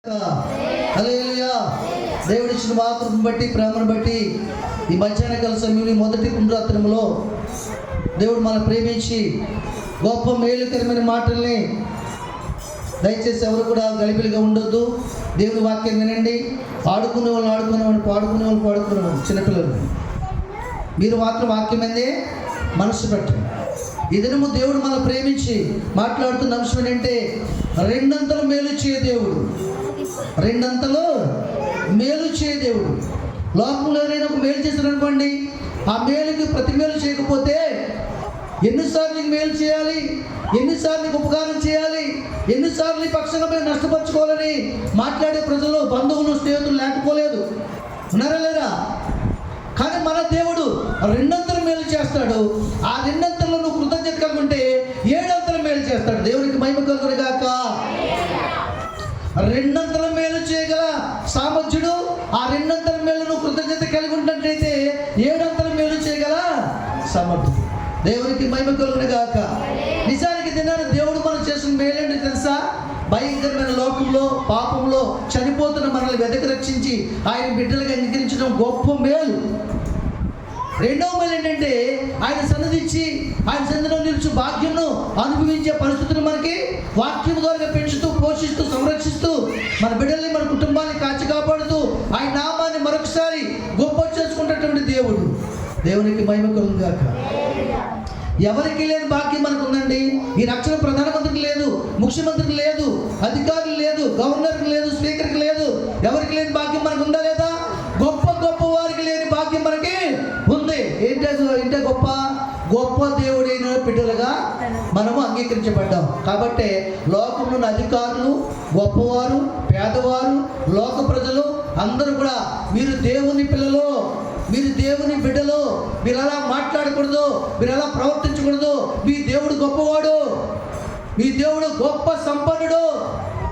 హల్లెలూయా. దేవుడిచ్చిన వాక్కును బట్టి ప్రేమను బట్టి ఈ మధ్యాహ్న కాల సమయంలో మొదటి పునరాత్రంలో దేవుడు మనం ప్రేమించి గొప్ప మేలుకరమైన మాటల్ని దయచేసి ఎవరు కూడా గలిబిలిగా ఉండొద్దు. దేవుడి వాక్యం వినండి. ఆడుకునే వాళ్ళు పాడుకునే వాళ్ళు చిన్నపిల్లలు మీరు మాత్రం వాక్యం అందే మనసు పెట్టండి. ఈ దినము దేవుడు మనం ప్రేమించి మాట్లాడుతున్న అంశం ఏంటంటే రెండంతలు మేలు చేయ దేవుడు, రెండంతలు మేలు చేయ దేవుడు. లోకంలో ఎవరైనా ఒక మేలు చేశారనుకోండి, ఆ మేలుకి ప్రతి మేలు చేయకపోతే ఎన్నిసార్లు నీకు మేలు చేయాలి, ఎన్నిసార్లు నీకు ఉపకారం చేయాలి, ఎన్నిసార్లు ఈ పక్షంగా మేము నష్టపరచుకోవాలని మాట్లాడే ప్రజలు, బంధువులు, స్నేహితులు లేకపోలేదు. ఉన్నారా లేదా? కానీ మన దేవుడు రెండంతలు మేలు చేస్తాడు. ఆ రెండంతల్లో నువ్వు కృతజ్ఞత కలుగుంటే ఏడంతలు మేలు చేస్తాడు. దేవునికి మహిమ కలుగును గాక. రెండంతల మేలు చేయగల సామర్థ్యుడు. ఆ రెండంతల మేలు నువ్వు కృతజ్ఞత కలిగి ఉన్నట్లయితే ఏడంతల మేలు చేయగల సామర్థ్యుడు. దేవునికి మహిమ కలుగును గాక. నిజానికి తిన్నాను దేవుడు మనం చేసిన మేలేంటి తెలుసా? భయంకరమైన లోకంలో పాపంలో చనిపోతున్న మనల్ని వెదకి రక్షించి ఆయన బిడ్డలుగా అంగీకరించడం గొప్ప మేలు. రెండవ మేలు ఏంటంటే ఆయన సన్నిధించి ఆయన సన్నిధిలో నిలిచి భాగ్యంను అనుభవించే పరిస్థితులు మనకి వాక్యం ద్వారా పెంచుతూ, పోషిస్తూ, సంరక్షిస్తూ, మన బిడ్డల్ని, మన కుటుంబాన్ని కాచి కాపాడుతూ ఆయన నామాన్ని మరొకసారి గొప్ప చేసుకున్నటువంటి దేవుడు. దేవునికి మహిమ కలుగును గాక. ఎవరికి లేని భాగ్యం మనకు ఉందండి. ఈ రక్షణ ప్రధానమంత్రికి లేదు, ముఖ్యమంత్రికి లేదు, అధికారులు లేదు, గవర్నర్కి లేదు, స్పీకర్కి లేదు. ఎవరికి లేని భాగ్యం మనకు ఉందా లేదా? గొప్ప గొప్ప వారికి లేని భాగ్యం మనకి ఉంది. ఏంటంటే గొప్ప దేవుడైన బిడ్డలుగా మనము అంగీకరించబడ్డాం. కాబట్టి లోకంలోని అధికారులు, గొప్పవారు, పేదవారు, లోక ప్రజలు అందరూ కూడా మీరు దేవుని పిల్లలు, మీరు దేవుని బిడ్డలు, మీరు అలా మాట్లాడకూడదు, మీరు అలా ప్రవర్తించకూడదు, మీ దేవుడు గొప్పవాడు, మీ దేవుడు గొప్ప సంపన్నుడు,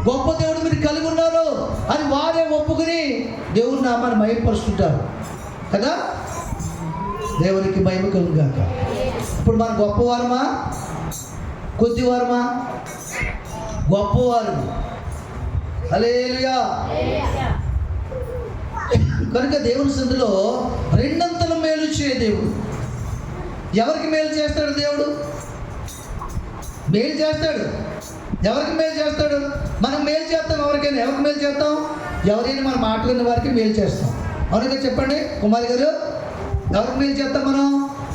గొప్ప దేవుడు మీరు కలిగి ఉన్నారు అని వారే ఒప్పుకుని దేవుని నామాన్ని మహిమపరుస్తుంటారు కదా. దేవునికి మహిమ కలుగును గాక. ఇప్పుడు మనం గొప్పవారమా, కొద్దివారమా? గొప్పవారు. హల్లెలూయా. కనుక దేవుని సందులో రెండంతల మేలు చేయ దేవుడు. ఎవరికి మేలు చేస్తాడు దేవుడు? మేలు చేస్తాడు. ఎవరికి మేలు చేస్తాడు? మనం మేలు చేస్తాం. ఎవరికైనా ఎవరికి మేలు చేస్తాం? ఎవరైనా మన మాట విన్న వారికి మేలు చేస్తాం. అవునుగా చెప్పండి కుమారి గారు. ఎవరికి మేలు చేస్తాం మనం?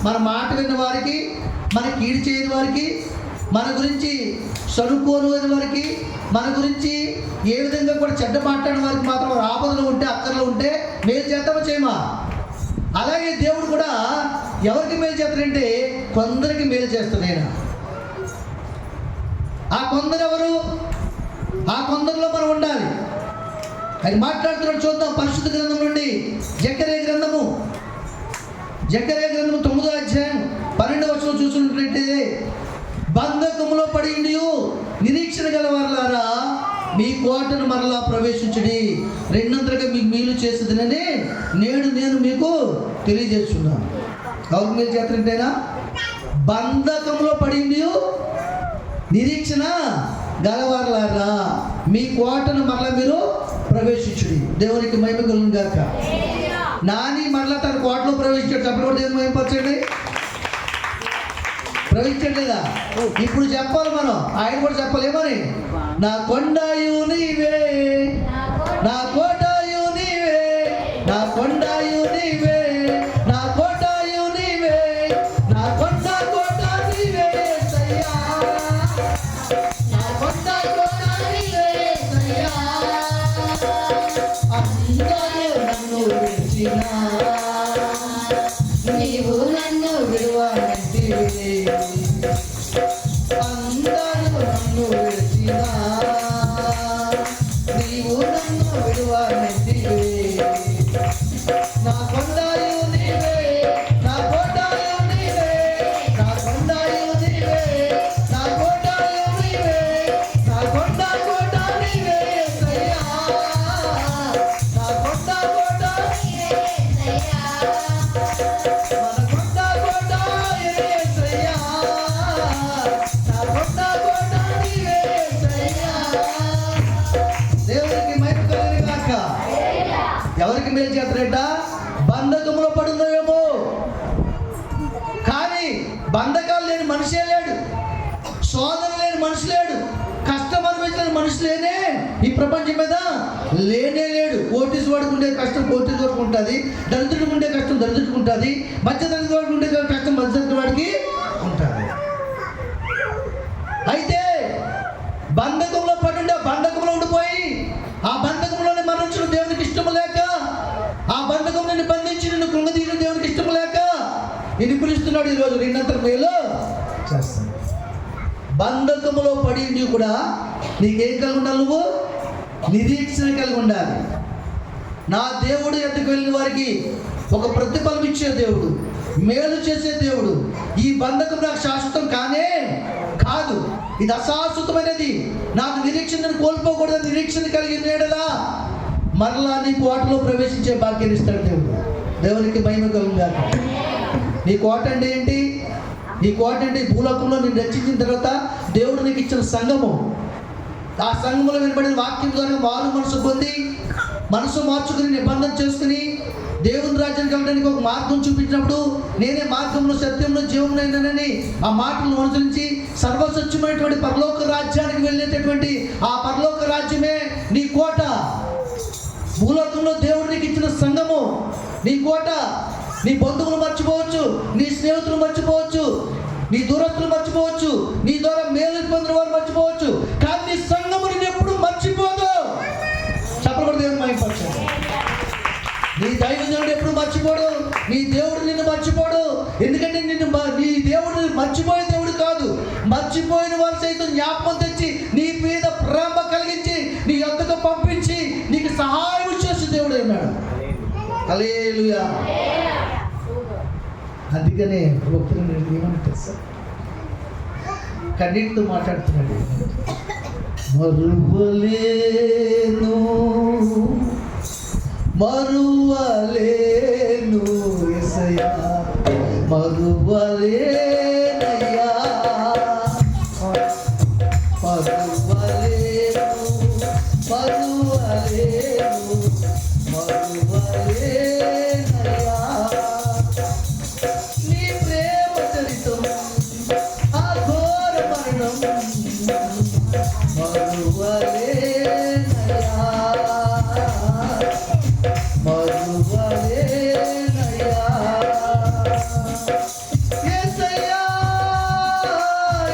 మన మాట విన్న వారికి, మన కీడు చేయని వారికి, మన గురించి చదువుకోని వారికి, మన గురించి ఏ విధంగా కూడా చెడ్డ మాట్లాడిన వారికి మాత్రం ఆపదలు ఉంటే, అక్కర్లు ఉంటే మేలు చేస్తామో చేయమా? అలాగే దేవుడు కూడా ఎవరికి మేలు చేస్తాడంటే కొందరికి మేలు చేస్తాడు ఆయన. ఆ కొందరు ఎవరు? ఆ కొందరిలో మనం ఉండాలి. ఆయన మాట్లాడుతున్నాడు. చూద్దాం పరిశుద్ధ గ్రంథం నుండి జకర్యా గ్రంథము 9వ అధ్యాయం 12వ వచనం చూసినట్లయితే, బంధకములో పడి నిరీక్షణ గలవారులారా మీ కోటను మరలా ప్రవేశించుడి, రెండంతలుగా మీకు మేలు చేసేదనని నేడు నేను మీకు తెలియజేస్తున్నాను. ఎవరికి మేలు చేస్తారంటేనా? బంధకంలో పడి నిరీక్షణ గలవారులారా మీ కోటను మరలా మీరు ప్రవేశించుడి. దేవునికి మహిమ కలుగును గాక. నాని మరలా తన కోటలో ప్రవేశించాడు. అప్పుడు కూడా దేవుని మహిమపరచండి. ప్రవేశించట్లేదా? ఇప్పుడు చెప్పాలి మనం. ఆయన కూడా చెప్పలేమని. నా కొండయు నీవే, నా కోటయు నీవే, నా కొండయు నీవే, నా కోటయు నీవే, నా కోట నీవే సయ్యా, నా కోట నీవే సయ్యా. అందరూ నన్ను విడిచినా నీవు నన్ను విడువనంటివి, అందరూ నన్ను విడిచినా నీవు నన్ను విడువనంటివి. నా కొండయు నీవే, నా కోటయు నీవే, నా కొండయు నీవే, నా కోటయు నీవే, నా కోట నీవే సయ్యా, నా కోట నీవే సయ్యా, మన కోట సయ్యా, నా కోట నీవే సయ్యా. దేవునికి చేస్తాడట, బంధకంలో పడున్నావేమో. కానీ బంధకాలు లేని మనిషే లేడు, శోధన లేని మనిషి లేడు, కష్టం అనుభవించిన మనిషి లేనే ఈ ప్రపంచం మీద లేనే లేడు. కోటీసు వాడికి ఉండే కష్టం కోటీసు వరకు ఉంటుంది, దరిద్రుడికి ఉండే కష్టం దరిద్రుడికి ఉంటుంది, మధ్యతరగతి వాడికి ఉండే కష్టం మధ్యతరగతి వాడికి ఉంటుంది. అయితే బంధకంలో పడుండే బంధకంలో ఉండిపోయి ఆ బంధకంలోనే మరణించిన దేవునికి ఇష్టం లేక, ఆ బంధకం నిన్ను బంధించి నిన్ను కృంగదీయడం దేవునికి ఇష్టం లేక నిన్ను పిలుస్తున్నాడు ఈరోజు నిన్నంత మేలు చేస్తాను. బంధకములో పడి నీవు కూడా నీకేం కలిగి ఉండాలి? నువ్వు నిరీక్షణ కలిగి ఉండాలి. నా దేవుడు ఎద్దకు వెళ్ళిన వారికి ఒక ప్రతిఫలం ఇచ్చే దేవుడు, మేలు చేసే దేవుడు. ఈ బంధకం నాకు శాశ్వతం కానే కాదు, ఇది అశాశ్వతమైనది. నాకు నిరీక్షణను కోల్పోకూడదు. నిరీక్షణ కలిగిన ఏడలా మరలా నీ కోటలో ప్రవేశించే భాగ్యాన్ని ఇస్తాడు దేవుడు. దేవునికి మహిమ కలుగుగాక. నీ కోట అంటే ఏంటి? నీ కోట అంటే భూలోకంలో నేను రక్షించిన తర్వాత దేవుడు నీకు ఇచ్చిన సంఘము. ఆ సంఘంలో వినబడిన వాక్యం ద్వారా మారు మనసు పొంది మనసు మార్చుకుని నిబంధన చేసుకుని దేవుని రాజ్యానికి వెళ్ళడానికి ఒక మార్గం చూపించినప్పుడు, నేనే మార్గంలో సత్యంలో జీవనైనానని ఆ మాటలను అనుసరించి సర్వసత్యమైనటువంటి పరలోక రాజ్యానికి వెళ్ళేటటువంటి ఆ పరలోక రాజ్యమే నీ కోట. భూలోకంలో దేవుడు నీకు ఇచ్చిన సంఘము నీ కోట. నీ బంధువులు మర్చిపోవచ్చు, నీ స్నేహితులు మర్చిపోవచ్చు, నీ దూరస్తులు మర్చిపోవచ్చు, నీ ద్వారా మేలు పొందిన వారు మర్చిపోవచ్చు, కానీ నీ సంఘము నేను ఎప్పుడు మర్చిపోదు. చెప్పకూడదు, దేవుడు మహిమపరచండి. నీ దైవజనుడు ఎప్పుడు మర్చిపోడు, నీ దేవుడు నిన్ను మర్చిపోడు. ఎందుకంటే నీ దేవుడు మర్చిపోయే దేవుడు కాదు, మర్చిపోయిన వారు సైతం జ్ఞాపకం తెచ్చి నీ మీద ప్రేమ కలిగించి నీ యొద్దకు పంపించి నీకు సహాయం చేసే దేవుడు అన్నాడు. హల్లెలూయా. అందుకనే భక్తులు ఏమంటారు సార్, కన్నీటితో మాట్లాడుతున్నాడు. మరువలేను మరువలేను యేసయ్యా, మరువలేనయ్యా, మరువలేను మరువలేను మరువలేనయ్యా. నీ ప్రేమ చరితం ఆ ఘోర మరణం మరువలేనయ్యా, మరువలేనయ్యా. యేసయ్యా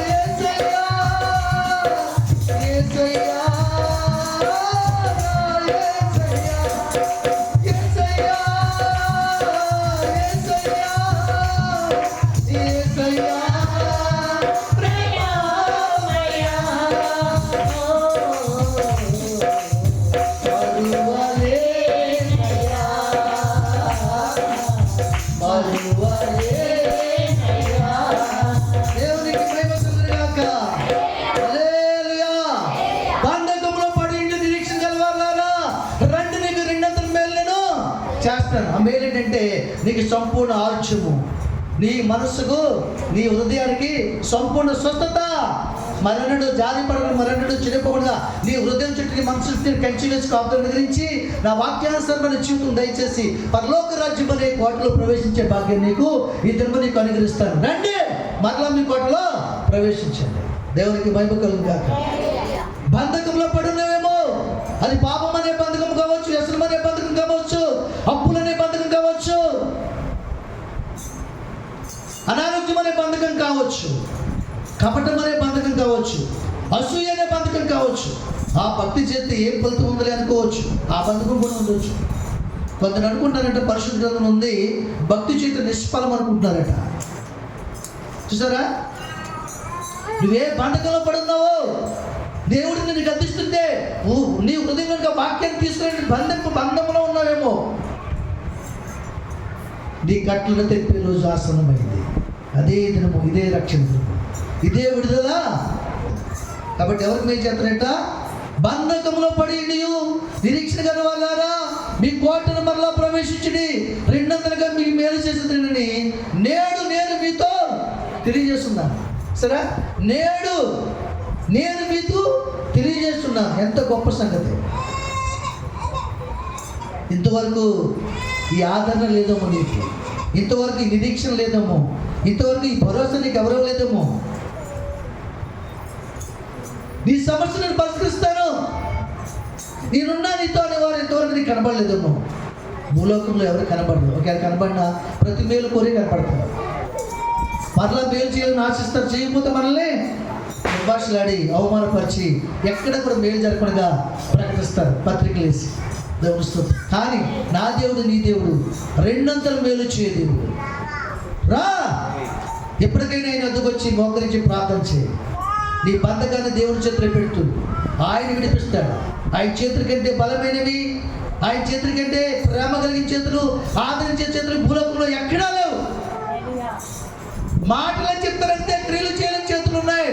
యేసయ్యా యేసయ్యా యేసయ్యా యేసయ్యా యేసయ్యా ప్రేమమయ్యా, మరువలేనయ్యా, మరువలేనయ్యా. దేవునికి మహిమ కలుగుగాక. హల్లెలూయా. బంధకంలో పడి ఇంటి నిరీక్షణ గలవారులారా, రండి, నీకు రెండంతల మేలు నేను చేస్తాను. ఆ మేలు ఏంటంటే నీకు సంపూర్ణ ఆరోగ్యము, నీ మనస్సుకు నీ హృదయానికి సంపూర్ణ స్వస్థత. మరణుడు జారి పడకుండా, మరణుడు చెడిపోకుండా నీ హృదయం చుట్టూ మనసు కంచి వేసి కాపుదల గురించి నా వాక్యానుసారమైన జీవితం దయచేసి పరలోక రాజ్యం అనే కోటలో ప్రవేశించే భాగ్యం నీకు ఈ దినము నీకు అనుగ్రహిస్తాను. రండి, మరలా మీ కోటలో ప్రవేశించండి. దేవునికి మహిమ కలుగుగాక. బంధకంలో పడున్నావేమో, అది పాపం అనే బంధకం కావచ్చు, వ్యసనం అనే బంధకం కావచ్చు, అప్పులనే బంధకం కావచ్చు, అనారోగ్యం అనే బంధకం కావచ్చు, కపటం అనే బంధకం కావచ్చు, అసూయ అనే బంధకం కావచ్చు. ఆ భక్తి చేస్తే ఏం ఫలితం ఉందని అనుకోవచ్చు, ఆ బంధకం కూడా ఉండొచ్చు. కొందరు అనుకుంటారంటే పరిశుద్ధ గ్రంథం ఉంది, భక్తి చేత నిష్ఫలం అనుకుంటున్నారట. చూసారా, నువ్వే బంధకంలో పడున్నావో, దేవుడు నిన్ను గద్దిస్తుంటే నీ హృదయం కనుక వాక్యాన్ని తీసుకునే బంధంలో ఉన్నావేమో, నీ కట్లను తెప్పే రోజు ఆసన్నమైంది. అదే దినము, ఇదే రక్షణ దినము, ఇదే విడుదల. కాబట్టి ఎవరికి మేలు చేస్తారంట? బంధకంలో పడి నీవు నిరీక్షణ గల వాళ్ళారా, మీ కోటను మరలా ప్రవేశించండి, రెండంతలుగా మీకు మేలు చేస్తుందని నేడు నేను మీతో తెలియజేస్తున్నాను. సరే, నేడు నేను మీకు తెలియజేస్తున్నాను. ఎంత గొప్ప సంగతి! ఇంతవరకు ఈ ఆదరణ లేదేమో నీకు, ఇంతవరకు ఈ నిరీక్షణ లేదేమో, ఇంతవరకు ఈ భరోసా నీకు ఎవరో లేదేమో. నీ సమస్య నేను పరిష్కరిస్తాను, నేనున్నా నీతో అనేవారు ఇంతవరకు నీకు కనబడలేదేమో. భూలోకంలో ఎవరు కనబడరు, ఒకవేళ కనబడినా ప్రతి మేలు కోరి కనపడతారు. మరలా మేలు చేయాలని ఆశిస్తారు, చేయకపోతే మనల్ని భాషలాడి అవమానపరిచి ఎక్కడ కూడా మేలు జరగకుండా ప్రకటిస్తారు పత్రికలు వేసి. దేవుడు స్తోత్రం. కానీ నా దేవుడు నీ దేవుడు రెండంతలు మేలు చేయ దేవుడు. రా, ఎప్పటికైనా ఆయన వద్దకొచ్చి మోకరించి ప్రార్థన చేయి. నీ బంధకాన్ని దేవుడి చేతిలో పెడుతూ ఆయన విడిపిస్తాడు. ఆయన చేతుల కంటే బలమైనవి, ఆయన చేతుల కంటే ప్రేమ కలిగిన చేతులు, ఆదరించే చేతులు భూలోకంలో ఎక్కడా లేవు. మాటలని చెప్తారంటే క్రియలు చేయలేని చేతులు ఉన్నాయి.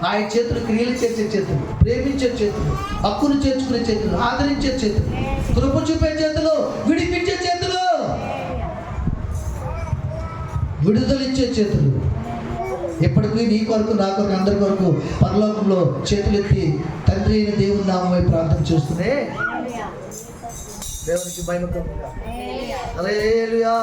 ఆయన చేతులు క్రియలు చేసే చేతులు, ప్రేమించే చేతులు, హక్కును చేర్చుకునే చేతులు, ఆదరించే చేతులు, కృప చూపే చేతులు, విడిపించే చేతులు, విడుదలిచ్చే చేతులు. ఎప్పటికీ నీ కొరకు, నా కొరకు, అందరి కొరకు పరలోకంలో చేతులెత్తి తండ్రి అయిన దేవుని నామమై ప్రార్థన చేస్తూనే దేవునికి మహిమ కలుగును గాక. హల్లెలూయా.